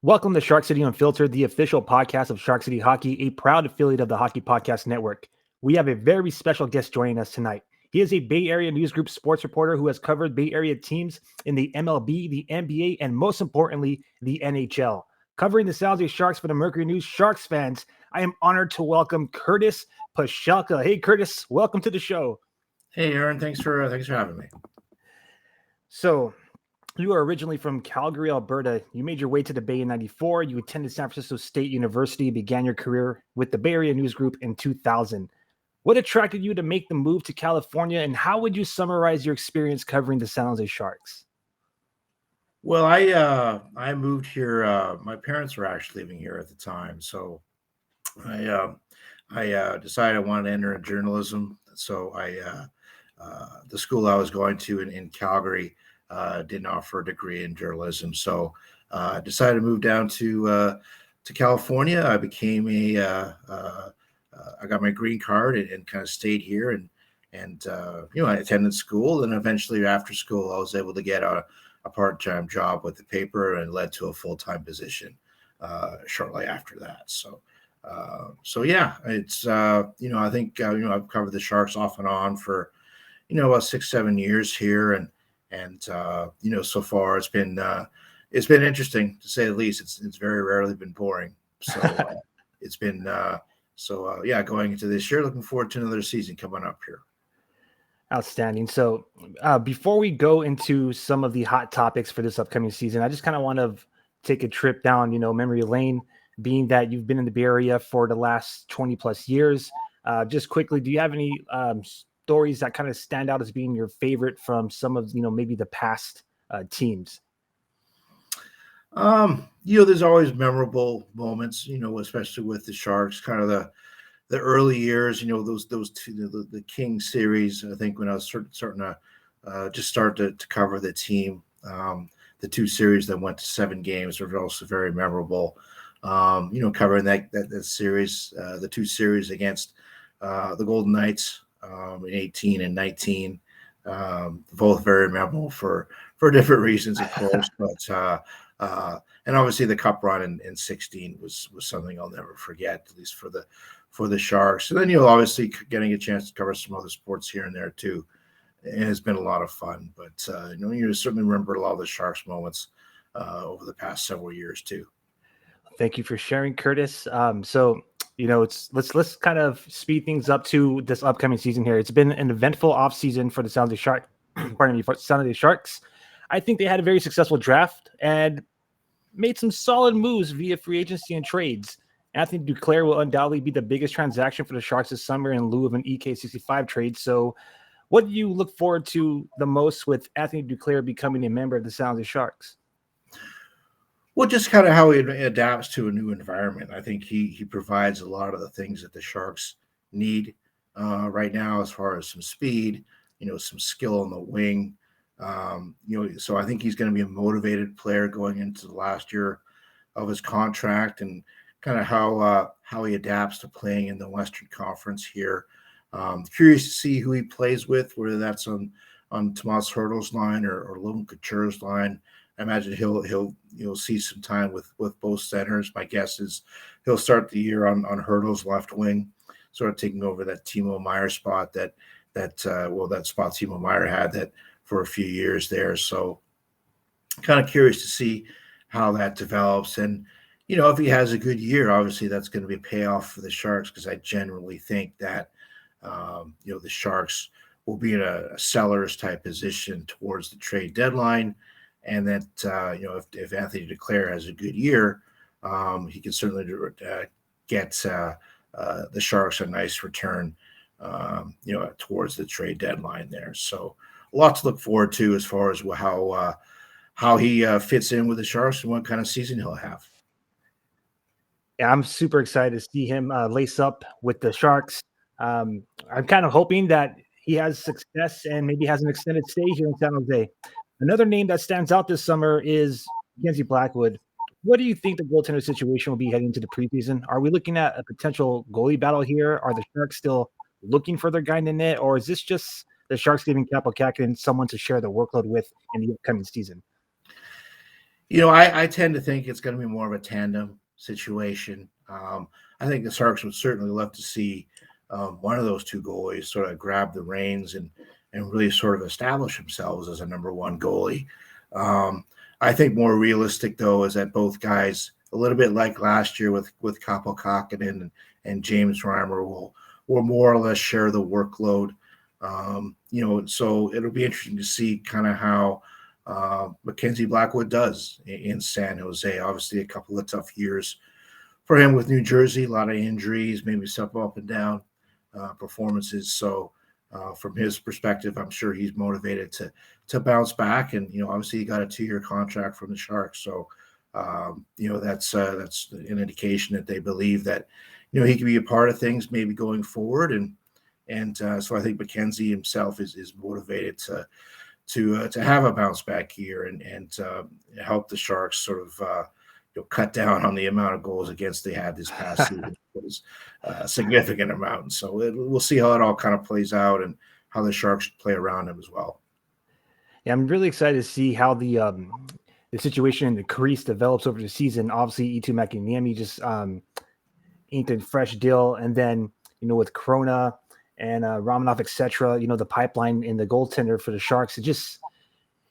Welcome to Shark City Unfiltered, the official podcast of Shark City Hockey, a proud affiliate of the Hockey Podcast Network. We have a very special guest joining us tonight. He is a Bay Area News Group sports reporter who has covered Bay Area teams in the MLB, the NBA, and most importantly, the NHL. Covering the San Jose Sharks for the Mercury News Sharks fans, I am honored to welcome Curtis Pashelka. Hey, Curtis, welcome to the show. Hey, Aaron, thanks for having me. So, you are originally from Calgary, Alberta. You made your way to the Bay in 94. You attended San Francisco State University, began your career with the Bay Area News Group in 2000. What attracted you to make the move to California, and how would you summarize your experience covering the San Jose Sharks? Well, I moved here. My parents were actually living here at the time, so I decided I wanted to enter in journalism. So the school I was going to in Calgary didn't offer a degree in journalism, so I decided to move down to California. I became I got my green card and kind of stayed here, and I attended school, and eventually after school I was able to get a part-time job with the paper, and led to a full-time position shortly after that. So yeah, it's I think I've covered the Sharks off and on for about 6-7 years here, and so far it's been interesting, to say the least. It's very rarely been boring. So it's been going into this year, looking forward to another season coming up here. Outstanding. So before we go into some of the hot topics for this upcoming season, I just kind of want to take a trip down, memory lane, being that you've been in the Bay Area for the last 20 plus years. Just quickly, do you have any stories that kind of stand out as being your favorite from some of, maybe the past teams? There's always memorable moments, especially with the Sharks, kind of the early years, those two, the King series. I think when I was starting to just start to cover the team, the two series that went to 7 games were also very memorable. Covering that series, the two series against the Golden Knights in 18 and 19, both very memorable for different reasons, of course. But and obviously the Cup run in 16 was something I'll never forget, at least for the Sharks. And then obviously getting a chance to cover some other sports here and there too, it has been a lot of fun. But you certainly remember a lot of the Sharks moments over the past several years too. Thank you for sharing, Curtis. Let's kind of speed things up to this upcoming season here. It's been an eventful offseason for the San Jose Sharks. I think they had a very successful draft and made some solid moves via free agency and trades. Anthony Duclair will undoubtedly be the biggest transaction for the Sharks this summer in lieu of an EK65 trade. So what do you look forward to the most with Anthony Duclair becoming a member of the San Jose Sharks? Well, just kind of how he adapts to a new environment. I think he provides a lot of the things that the Sharks need right now, as far as some speed, some skill on the wing. So I think he's going to be a motivated player going into the last year of his contract, and kind of how he adapts to playing in the Western Conference here. Curious to see who he plays with, whether that's on Tomas Hertl's line or Logan Couture's line. I imagine he'll see some time with both centers. My guess is he'll start the year on Hertl's left wing, sort of taking over that Timo Meier spot that spot Timo Meier had that for a few years there. So kind of curious to see how that develops. And, if he has a good year, obviously that's going to be a payoff for the Sharks, because I generally think that, the Sharks will be in a seller's type position towards the trade deadline. And that, if Anthony Duclair has a good year, he can certainly get the Sharks a nice return, towards the trade deadline there. So a lot to look forward to as far as how he fits in with the Sharks and what kind of season he'll have. Yeah, I'm super excited to see him lace up with the Sharks. I'm kind of hoping that he has success and maybe has an extended stay here in San Jose. Another name that stands out this summer is Mackenzie Blackwood. What do you think the goaltender situation will be heading into the preseason? Are we looking at a potential goalie battle here? Are the Sharks still looking for their guy in the net, or is this just the Sharks giving Capo Kakinen someone to share the workload with in the upcoming season? I tend to think it's going to be more of a tandem situation. I think the Sharks would certainly love to see one of those two goalies sort of grab the reins and really sort of establish themselves as a number one goalie. Um, I think more realistic though is that both guys, a little bit like last year with Kaapo Kahkonen and James Reimer, will more or less share the workload. So it'll be interesting to see kind of how Mackenzie Blackwood does in San Jose. Obviously, a couple of tough years for him with New Jersey, a lot of injuries, maybe some up and down performances. So, from his perspective, I'm sure he's motivated to bounce back. And obviously, he got a 2-year contract from the Sharks. So, that's an indication that they believe that he can be a part of things maybe going forward. And so I think Mackenzie himself is motivated to have a bounce back year and help the Sharks sort of cut down on the amount of goals against they had this past season. It was a significant amount. And so we'll see how it all kind of plays out and how the Sharks play around him as well. Yeah, I'm really excited to see how the situation in the crease develops over the season. Obviously, E2 Makiniemi just inked a fresh deal, and then with Corona and Romanov, etc. The pipeline in the goaltender for the Sharks.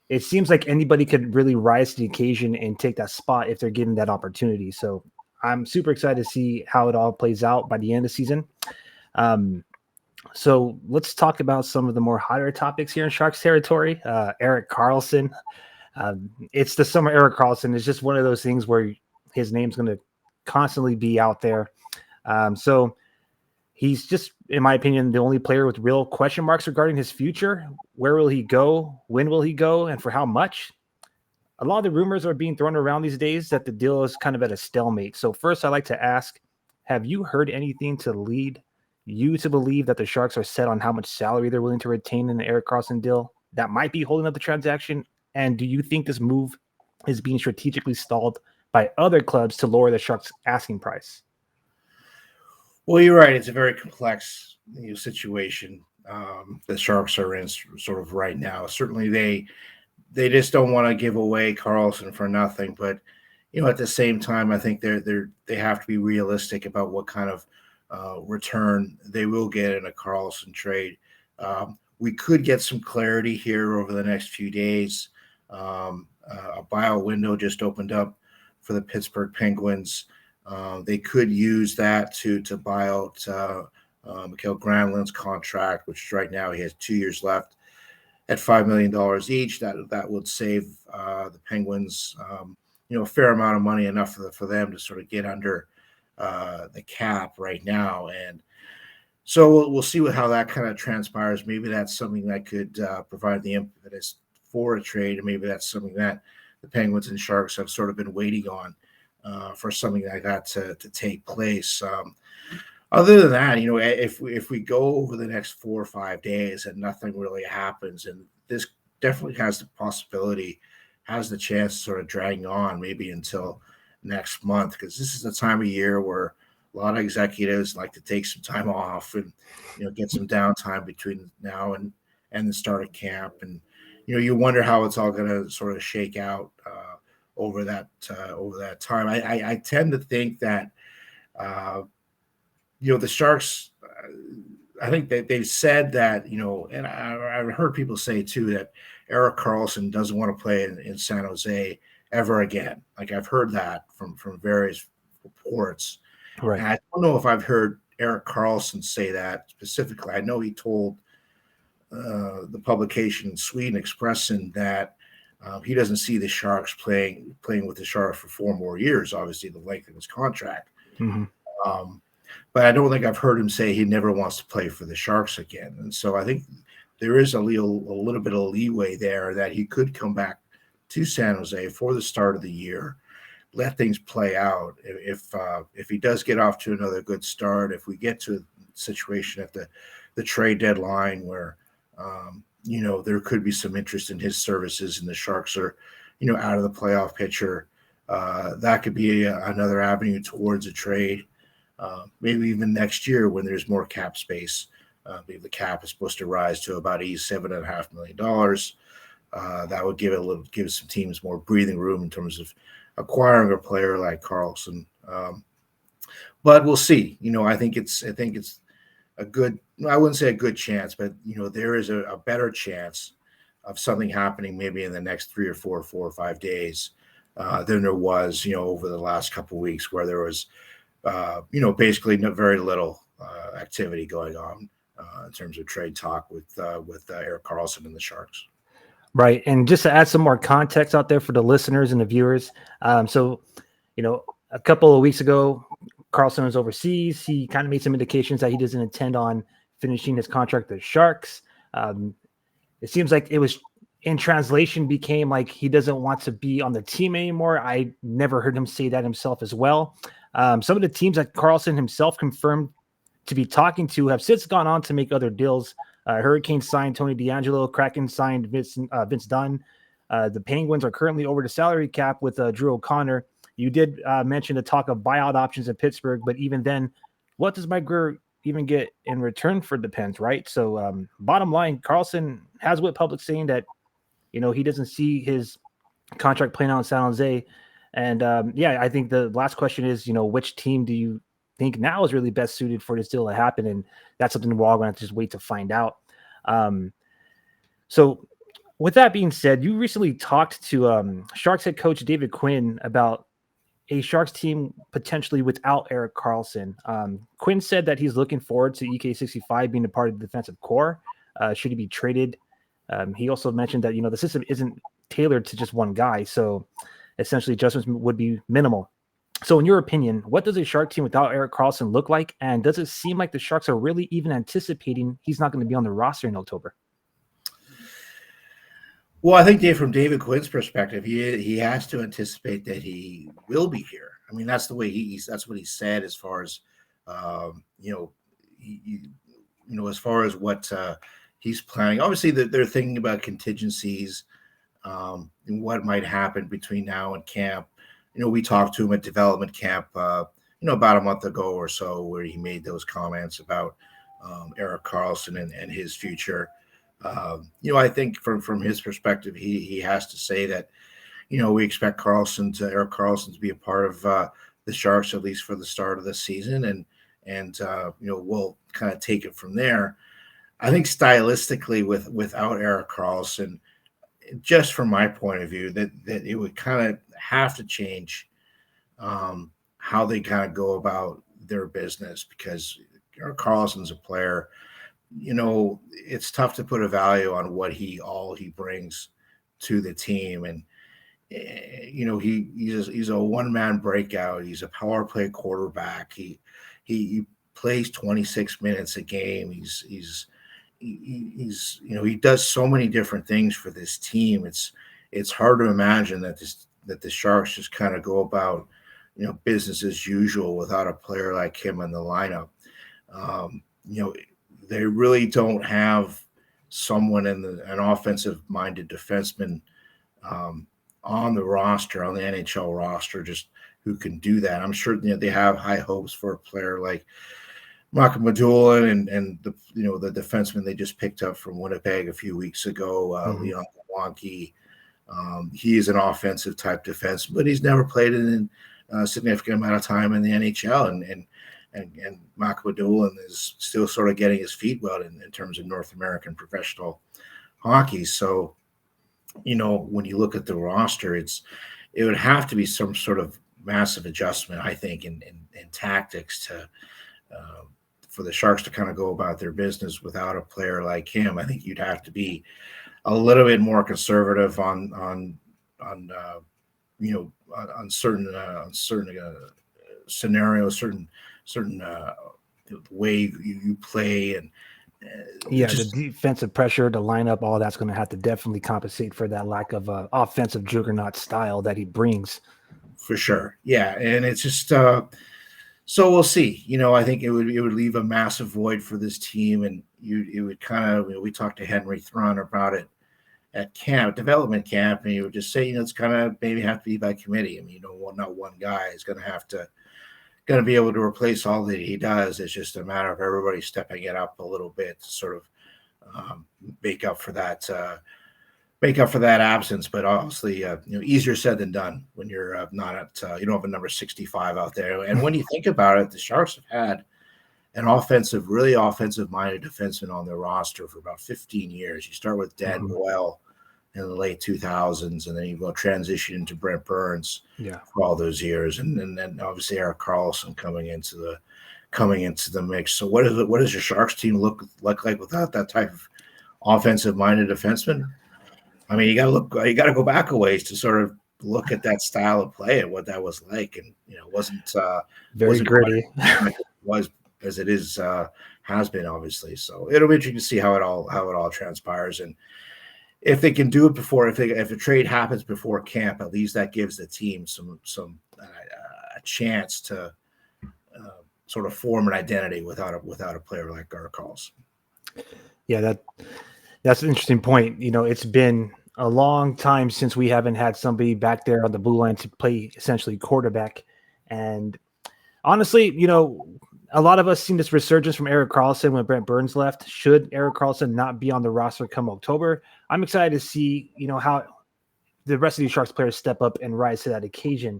It seems like anybody could really rise to the occasion and take that spot if they're given that opportunity. So I'm super excited to see how it all plays out by the end of the season. So let's talk about some of the more hotter topics here in Sharks territory. Erik Karlsson. It's the summer Erik Karlsson. It's just one of those things where his name's going to constantly be out there. So he's just, in my opinion, the only player with real question marks regarding his future. Where will he go? When will he go? And for how much? A lot of the rumors are being thrown around these days that the deal is kind of at a stalemate. So first, I'd like to ask, have you heard anything to lead you to believe that the Sharks are set on how much salary they're willing to retain in the Erik Karlsson deal that might be holding up the transaction? And do you think this move is being strategically stalled by other clubs to lower the Sharks' asking price? Well, you're right. It's a very complex situation the Sharks are in sort of right now. Certainly, they just don't want to give away Karlsson for nothing. But at the same time, I think they have to be realistic about what kind of return they will get in a Karlsson trade. We could get some clarity here over the next few days. A buyout window just opened up for the Pittsburgh Penguins. They could use that to buy out Mikael Granlund's contract, which right now he has 2 years left at $5 million each. That would save the Penguins, a fair amount of money, enough for them to sort of get under the cap right now. And so we'll see how that kind of transpires. Maybe that's something that could provide the impetus for a trade, and maybe that's something that the Penguins and Sharks have sort of been waiting on for something like that to take place. Other than that, if we go over the next 4 or 5 days and nothing really happens, and this definitely has the possibility, has the chance of sort of dragging on maybe until next month, because this is the time of year where a lot of executives like to take some time off and get some downtime between now and the start of camp, and you wonder how it's all going to sort of shake out over that time. I tend to think that the Sharks, I think they've said that, and I've heard people say too that Erik Karlsson doesn't want to play in San Jose ever again. Like, I've heard that from various reports. Right. And I don't know if I've heard Erik Karlsson say that specifically. I know he told the publication in Sweden, Expressen, that he doesn't see the Sharks playing with the Sharks for 4 more years, obviously the length of his contract. Mm-hmm. But I don't think I've heard him say he never wants to play for the Sharks again. And so I think there is a little bit of leeway there that he could come back to San Jose for the start of the year. let things play out. If he does get off to another good start, if we get to a situation at the trade deadline where there could be some interest in his services and the Sharks are out of the playoff picture, that could be another avenue towards a trade. Maybe even next year when there's more cap space. I believe the cap is supposed to rise to about $87.5 million. That would give some teams more breathing room in terms of acquiring a player like Karlsson. But we'll see. I think it's a good. I wouldn't say a good chance, but there is a better chance of something happening maybe in the next 4 or 5 days than there was over the last couple of weeks, where there was basically very little activity going on in terms of trade talk with Erik Karlsson and the Sharks. Right. And just to add some more context out there for the listeners and the viewers. So, a couple of weeks ago, Karlsson was overseas. He kind of made some indications that he doesn't intend on finishing his contract with the Sharks. It seems like it was in translation became like he doesn't want to be on the team anymore. I never heard him say that himself as well. Some of the teams that Karlsson himself confirmed to be talking to have since gone on to make other deals. Hurricanes signed Tony DeAngelo. Kraken signed Vince Dunn. The Penguins are currently over the salary cap with Drew O'Connor. You did mention the talk of buyout options in Pittsburgh, but even then, what does Mike Grier even get in return for the Pens, right? So bottom line, Karlsson has went public saying that, he doesn't see his contract playing out in San Jose. And I think the last question is, which team do you think now is really best suited for this deal to happen? And that's something we're all going to have to just wait to find out. So with that being said, you recently talked to Sharks head coach David Quinn about a Sharks team potentially without Erik Karlsson. Quinn said that he's looking forward to EK65 being a part of the defensive core. Should he be traded? He also mentioned that, the system isn't tailored to just one guy. So essentially adjustments would be minimal. So in your opinion, what does a Shark team without Erik Karlsson look like? And does it seem like the Sharks are really even anticipating he's not going to be on the roster in October? Well, I think from David Quinn's perspective, he has to anticipate that he will be here. I mean, that's the way that's what he said as far as, as far as what he's planning. Obviously, they're thinking about contingencies and what might happen between now and camp. We talked to him at development camp, about a month ago or so, where he made those comments about Erik Karlsson and his future. I think from his perspective, he has to say that, we expect Erik Karlsson to be a part of the Sharks, at least for the start of the season. And we'll kind of take it from there. I think stylistically without Erik Karlsson, just from my point of view, that it would kind of have to change how they kind of go about their business, because Erik Karlsson's a player. It's tough to put a value on what he brings to the team. And, he's a one-man breakout. He's a power play quarterback. He plays 26 minutes a game. He does so many different things for this team. It's hard to imagine that the Sharks just kind of go about, business as usual without a player like him in the lineup. They really don't have someone an offensive-minded defenseman on the roster, on the NHL roster, just who can do that. I'm sure they have high hopes for a player like Makamadulan and the defenseman they just picked up from Winnipeg a few weeks ago, Leon Wonky. He is an offensive type defense, but he's never played in a significant amount of time in the NHL, and Makamadulan is still sort of getting his feet wet in terms of North American professional hockey. So, when you look at the roster, it would have to be some sort of massive adjustment, I think, in tactics to for the Sharks to kind of go about their business without a player like him. I think you'd have to be a little bit more conservative on certain scenarios, certain way you play, and the defensive pressure, the lineup, all that's going to have to definitely compensate for that lack of offensive juggernaut style that he brings. for sure. Yeah, and it's just so we'll see. I think it would leave a massive void for this team, and it would kind of we talked to Henry Thrun about it at development camp, and he would just say, it's kind of maybe have to be by committee. I mean, not one guy is going to be able to replace all that he does. It's just a matter of everybody stepping it up a little bit to sort of make up for that absence. But obviously, easier said than done when you're not at you don't have a number 65 out there. And when you think about it, the Sharks have had an really offensive-minded defenseman on their roster for about 15 years. You start with Dan Boyle in the late 2000s, and then you go transition into Brent Burns for all those years, and then obviously Erik Karlsson coming into the mix. So what does your Sharks team look like without that type of offensive-minded defenseman? I mean, you got to go back a ways to sort of look at that style of play and what that was like, and it wasn't gritty. Like it was as it is has been, obviously. So it'll be interesting to see how it all transpires, and if they can do it before, if a trade happens before camp, at least that gives the team some a chance to sort of form an identity without a player like Erik Karlsson. Yeah, that's an interesting point. It's been a long time since we haven't had somebody back there on the blue line to play essentially quarterback, and honestly, a lot of us seen this resurgence from Erik Karlsson when Brent Burns left. Should Erik Karlsson not be on the roster come October, I'm excited to see, how the rest of these Sharks players step up and rise to that occasion.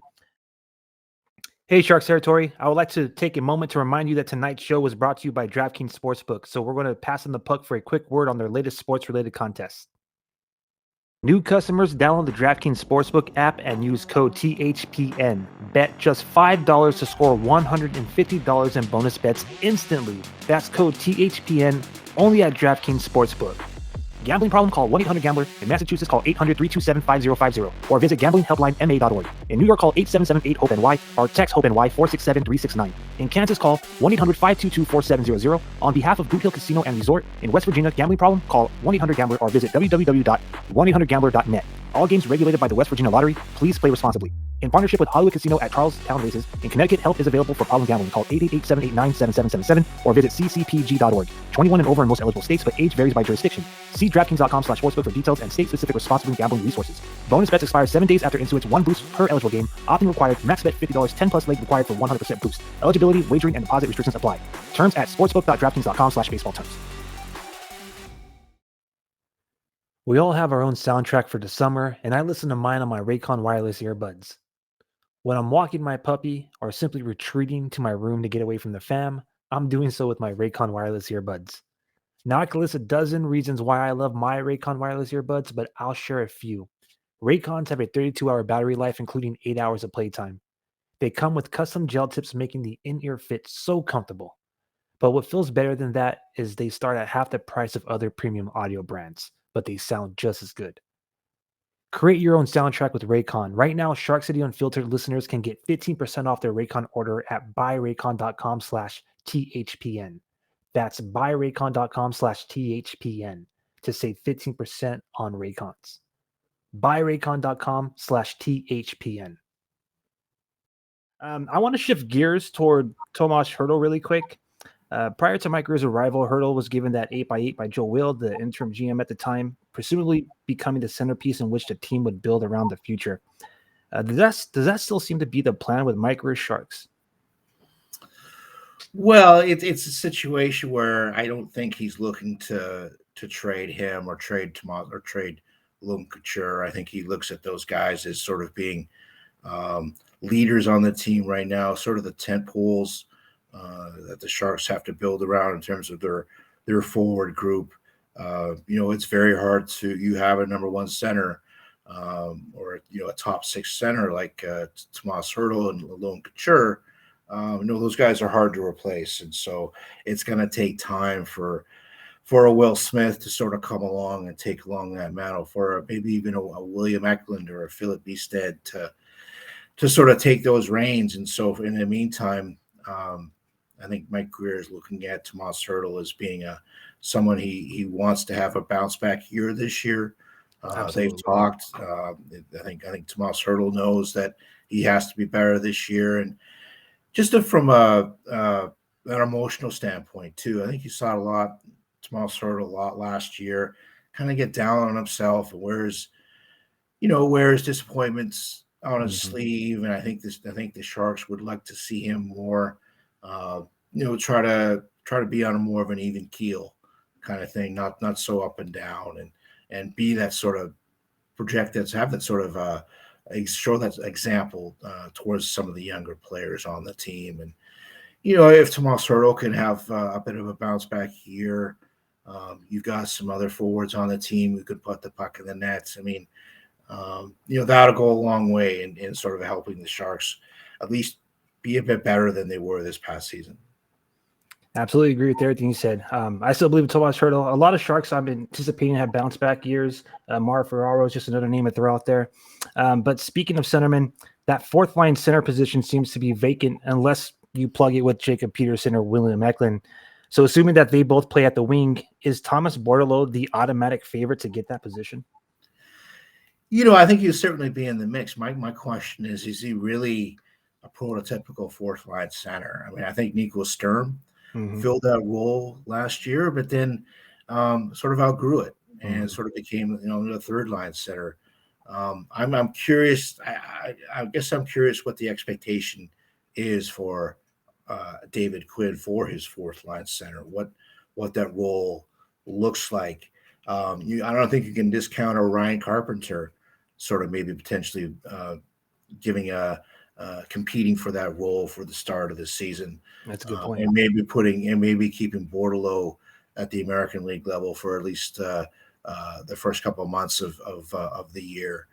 Hey, Sharks territory. I would like to take a moment to remind you that tonight's show was brought to you by DraftKings Sportsbook. So we're going to pass on the puck for a quick word on their latest sports-related contest. New customers download the DraftKings Sportsbook app and use code THPN. Bet just $5 to score $150 in bonus bets instantly. That's code THPN only at DraftKings Sportsbook. Gambling problem? Call 1-800-GAMBLER. In Massachusetts, call 800-327-5050 or visit gamblinghelplinema.org. In New York, call 877-8-HOPE-NY or text HOPE-NY 467-369. In Kansas, call 1-800-522-4700. On behalf of Boot Hill Casino and Resort in West Virginia, gambling problem? Call 1-800-GAMBLER or visit www.1800gambler.net. All games regulated by the West Virginia Lottery. Please play responsibly. In partnership with Hollywood Casino at Charlestown Races, in Connecticut, help is available for problem gambling. Call 888-789-7777 or visit ccpg.org. 21 and over in most eligible states, but age varies by jurisdiction. See DraftKings.com/sportsbook for details and state-specific responsible gambling resources. Bonus bets expire 7 days after issuance. 1 boost per eligible game. Opting required. Max bet $50. 10+ leg required for 100% boost. Eligibility, wagering, and deposit restrictions apply. Terms at sportsbook.draftkings.com/baseball terms. We all have our own soundtrack for the summer, and I listen to mine on my Raycon wireless earbuds. When I'm walking my puppy or simply retreating to my room to get away from the fam, I'm doing so with my Raycon wireless earbuds. Now I can list a dozen reasons why I love my Raycon wireless earbuds, but I'll share a few. Raycons have a 32-hour battery life, including 8 hours of playtime. They come with custom gel tips, making the in-ear fit so comfortable. But what feels better than that is they start at half the price of other premium audio brands, but they sound just as good. Create your own soundtrack with Raycon. Right now, Shark City Unfiltered listeners can get 15% off their Raycon order at buyraycon.com/THPN. That's buyraycon.com/THPN to save 15% on Raycons. Buyraycon.com/THPN. I want to shift gears toward Tomas Hertl really quick. Prior to Mike Grier's arrival, Hertl was given that 8x8 by Joe Will, the interim GM at the time, presumably becoming the centerpiece in which the team would build around the future. Does that still seem to be the plan with Mike Grier's Sharks? Well, it's a situation where I don't think he's looking to trade him or trade Tomas or trade Logan Couture. I think he looks at those guys as sort of being leaders on the team right now, sort of the tent poles that the Sharks have to build around in terms of their forward group. It's very hard you have a number one center or a top six center like Tomas Hertl and Logan Couture. Those guys are hard to replace, and so it's going to take time for a Will Smith to sort of come along and take along that mantle, for maybe even a William Eklund or a Philip Bistad to sort of take those reins. And so in the meantime, I think Mike Grier is looking at Tomas Hertl as being someone he wants to have a bounce back year this year. They've talked. I think Tomas Hertl knows that he has to be better this year. And just from an emotional standpoint too, I think you saw a lot, Tomas Hertl a lot last year, kind of get down on himself and wears disappointments on his sleeve. And I think the Sharks would like to see him more, try to be on a more of an even keel kind of thing, not so up and down, and be that sort of have that sort of show that example towards some of the younger players on the team. And if Tomas Hertl can have a bit of a bounce back year, you've got some other forwards on the team who could put the puck in the nets. I mean, that'll go a long way in sort of helping the Sharks at least be a bit better than they were this past season. Absolutely agree with everything you said. I still believe in Tomas Hertl. A lot of Sharks I've been anticipating have bounce back years. Mara Ferraro is just another name to throw out there. But speaking of centermen, that fourth line center position seems to be vacant unless you plug it with Jacob Peterson or William Eklund. So assuming that they both play at the wing, is Thomas Bordeleau the automatic favorite to get that position? I think he'll certainly be in the mix. My question is he really a prototypical fourth line center? I mean, I think Nico Sturm filled that role last year, but then sort of outgrew it and sort of became the third line center. I'm curious. I guess I'm curious what the expectation is for David Quinn for his fourth line center. What that role looks like. I don't think you can discount a Ryan Carpenter sort of maybe potentially giving competing for that role for the start of the season. That's a good point. And maybe keeping Bordeleau at the American League level for at least the first couple of months of the year.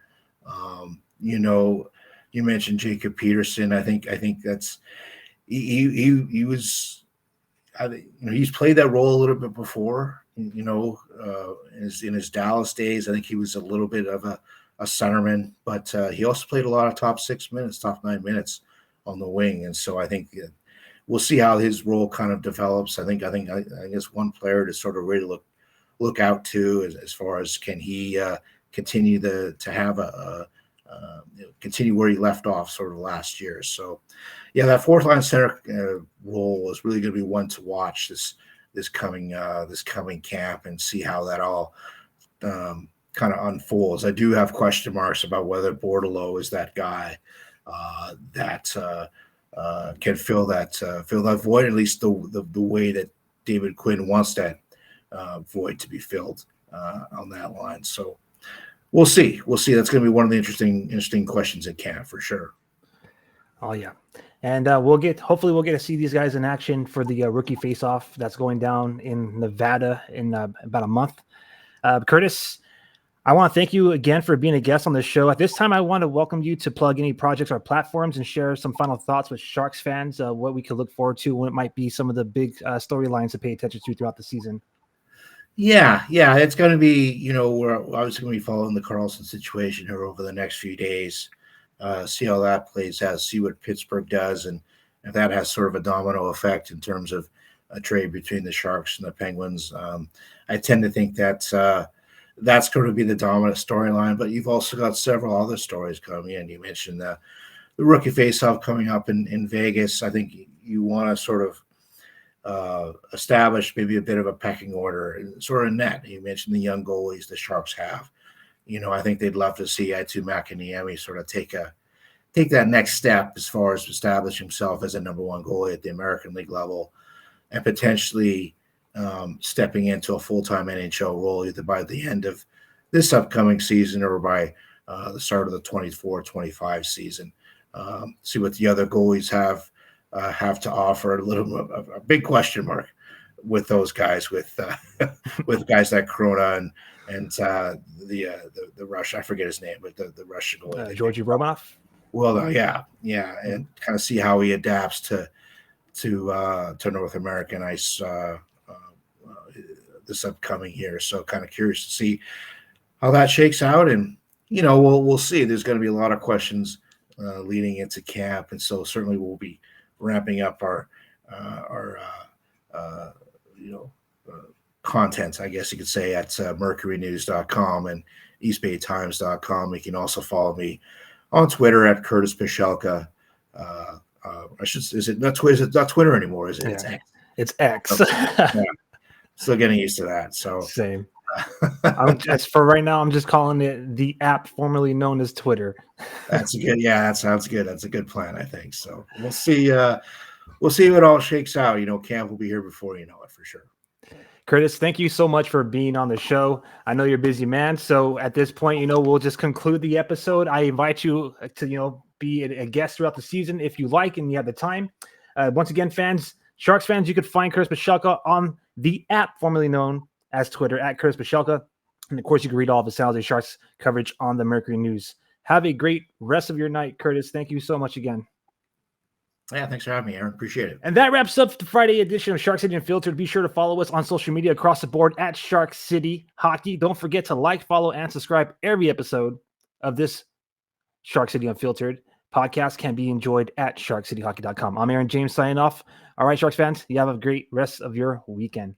You mentioned Jacob Peterson. I think that's he was. He's played that role a little bit before. In his Dallas days, I think he was a little bit of a centerman, but he also played a lot of top 9 minutes on the wing, and so I think we'll see how his role kind of develops. I guess one player to sort of really look out to as far as can he continue to have continue where he left off sort of last year. So, yeah, that fourth line center role is really going to be one to watch this coming camp and see how that all kind of unfolds. I do have question marks about whether Bordeleau is that guy that can fill that void, at least the way that David Quinn wants that void to be filled on that line. So we'll see. That's going to be one of the interesting questions at camp for sure. Oh yeah, and hopefully we'll get to see these guys in action for the rookie face-off that's going down in Nevada in about a month. Curtis, I want to thank you again for being a guest on this show. At this time, I want to welcome you to plug any projects or platforms and share some final thoughts with Sharks fans, what we could look forward to, when it might be some of the big storylines to pay attention to throughout the season. Yeah, it's going to be, we're obviously going to be following the Karlsson situation here over the next few days, see how that plays out, see what Pittsburgh does, and if that has sort of a domino effect in terms of a trade between the Sharks and the Penguins. I tend to think that that's going to be the dominant storyline, but you've also got several other stories coming in. You mentioned the rookie faceoff coming up in Vegas. I think you want to sort of establish maybe a bit of a pecking order, sort of net. You mentioned the young goalies the Sharks have. I think they'd love to see Aatu Mäkiniemi sort of take that next step as far as establish himself as a number one goalie at the American League level, and potentially stepping into a full-time NHL role either by the end of this upcoming season or by the start of the 24-25 season. See what the other goalies have to offer. A big question mark with those guys, with guys like Corona and the Russian, I forget his name, but the Russian goalie, Georgi Romanov. Well, yeah, and kind of see how he adapts to North American ice this upcoming year. So kind of curious to see how that shakes out, and we'll see. There's going to be a lot of questions leading into camp, and so certainly we'll be ramping up our content, I guess you could say, at mercurynews.com and eastbaytimes.com. You can also follow me on Twitter at Curtis Pashelka. Is it not Twitter? Is it not Twitter anymore? Is it? Yeah. It's X. It's X. Yeah, still getting used to that. So Same. I'm just for right now. I'm just calling it the app formerly known as Twitter. that's a good. Yeah, that sounds good. That's a good plan, I think. So we'll see. We'll see if it all shakes out. Camp will be here before you know it for sure. Curtis, thank you so much for being on the show. I know you're a busy man, so at this point, we'll just conclude the episode. I invite you to be a guest throughout the season if you like and you have the time. Once again, Sharks fans, you could find Curtis Pashelka on the app formerly known as Twitter at Curtis Pashelka. And of course, you can read all of the San Jose Sharks coverage on the Mercury News. Have a great rest of your night, Curtis. Thank you so much again. Yeah, thanks for having me, Aaron. Appreciate it. And that wraps up the Friday edition of Shark City Unfiltered. Be sure to follow us on social media across the board at Shark City Hockey. Don't forget to like, follow, and subscribe. Every episode of this Shark City Unfiltered podcast can be enjoyed at sharkcityhockey.com. I'm Aaron James signing off. All right, Sharks fans, you have a great rest of your weekend.